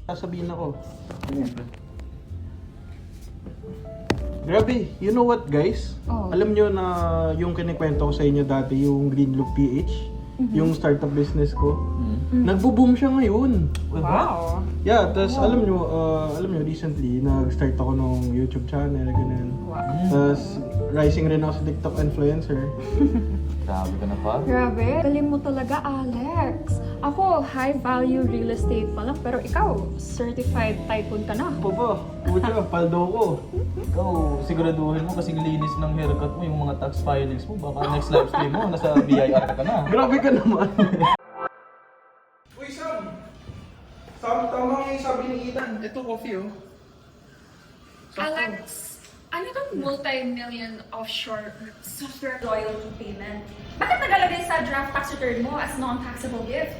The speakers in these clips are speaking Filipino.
Sasabihin ako. Grabe, you know what guys? Oh. Alam nyo na yung kinikwento ko sa inyo dati, yung Greenloop PH, yung startup business ko, nagbo-boom siya ngayon. Wow. Yeah, tas alam nyo, recently, nag-start ako ng YouTube channel, ganun. Wow. Tas, rising rin ako sa TikTok influencer. Grabe ka na pa. Grabe, galing mo talaga, Alex. Ako, high-value real estate pa lang, pero ikaw, certified tycoon ka na. Ako ba? Pucha, paldo ko. Ikaw, siguraduhin mo kasing linis ng haircut mo, yung mga tax filings mo. Baka next live stream mo, nasa BIR ka na. Grabe ka naman. Uy, Sam! Sam, tama yung sabi ni Ethan. Ito, coffee, oh. Alex, ano itong multi-million offshore software loyalty payment? Bakit nagalagay sa draft tax return mo as non-taxable gift?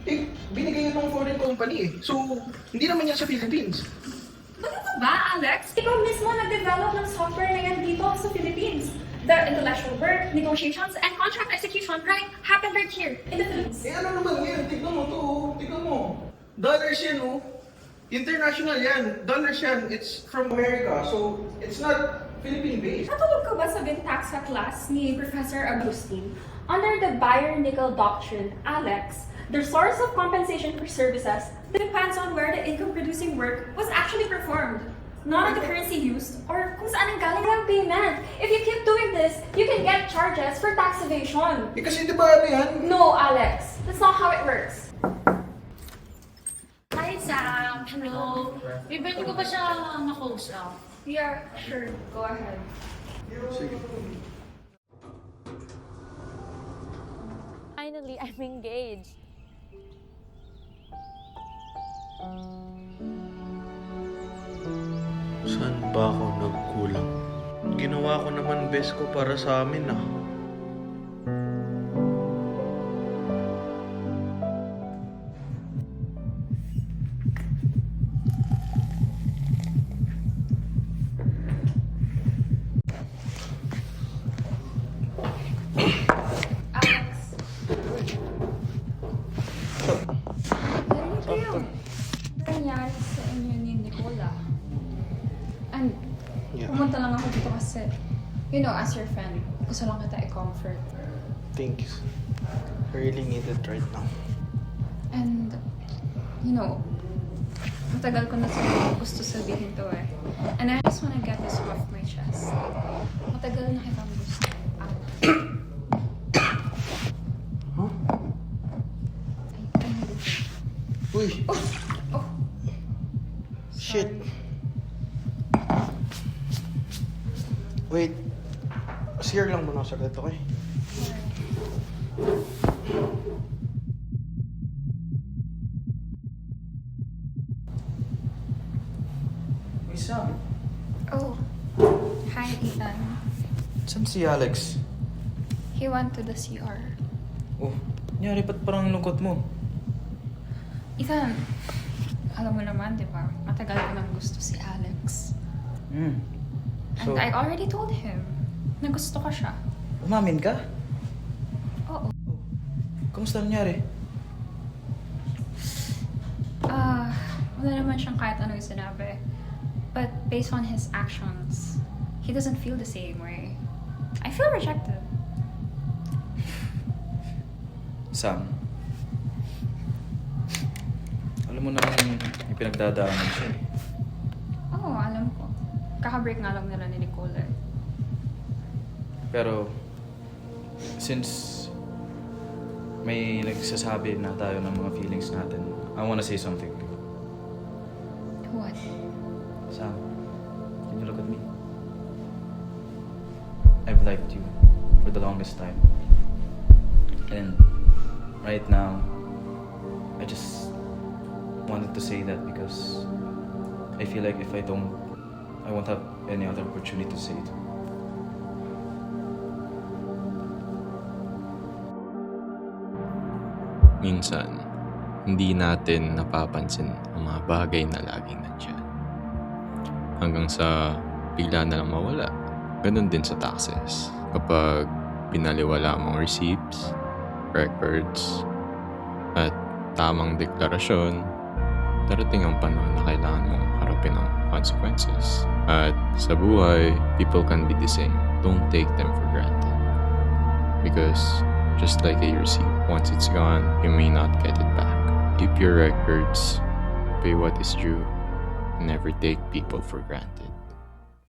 Eh, binigay yun ng foreign company eh. So, hindi naman yan sa Philippines. Bakit ba, Alex? Ikaw mismo nag-develop ng software na yan dito sa Philippines. The intellectual work, negotiations, and contract execution happen right here in the Philippines. Eh, ano naman yan? Tignan mo to, oh. Tignan mo. Dollars yan, oh. International yan. Dollars yan. It's from America. So, it's not Philippine-based. Natulog ka ba sa Bintaxa class ni Professor Agustin? Under the Bayer-Nickel doctrine, Alex, the source of compensation for services depends on where the income-producing work was actually performed, not on the currency used or kung saan ang galing ang payment. If you keep doing this, you can get charges for tax evasion. Eh, kasi di ba ano yan? No, Alex. That's not how it works. Hi, Sam. Hello. May pwede ko ba siya na-kausap? Yeah, sure. Go ahead. Sige. Finally, I'm engaged. Saan ba ako nagkulang? Ginawa ko naman best ko para sa amin ah. Alex. Narinig kayo. Ano nangyari sa inyo ni Nicola? And pumunta lang ako dito kasi, you know, as your friend, gusto lang kita i-comfort. Thanks. I really need it right now. And, you know, matagal ko na sa gusto sabihin to eh. And I just wanna get this off my chest. Matagal na kitang gusto. Huh? I need it. Uy! Oh! Shit! Wait. CR lang muna ako saglit, okay? Hey, Sam. Oh. Hi, Ethan. Saan si Alex? He went to the CR. Oh, nangyari ba't parang lungkot mo? Ethan, alam mo naman, di ba? Matagal ko nang gusto si Alex. Hmm. And I already told him na gusto ko siya. Umamin ka? Oo. Kamusta nangyari? Wala naman siyang kahit ano yung sinabi. But based on his actions, he doesn't feel the same way. I feel rejected. Sam. Alam mo naman yung pinagdadaanan siya eh. Oo, alam ko. Kaka-break nga lang nila ni Nicole eh. Pero, since may nagsasabi na tayo ng mga feelings natin, I wanna say something. What? Sam, can you look at me? I've liked you for the longest time. And right now, I just wanted to say that because I feel like if I don't, I won't have any other opportunity to say it. Minsan, hindi natin napapansin ang mga bagay na laging nandyan. Hanggang sa bigla na lang mawala. Ganun din sa taxes. Kapag pinaliwala mong receipts, records, at tamang deklarasyon, darating ang panahon na kailangan mong harapin ang consequences. At sa buhay, people can be the same. Don't take them for granted. Because just like a receipt, once it's gone, you may not get it back. Keep your records, pay what is due, and never take people for granted.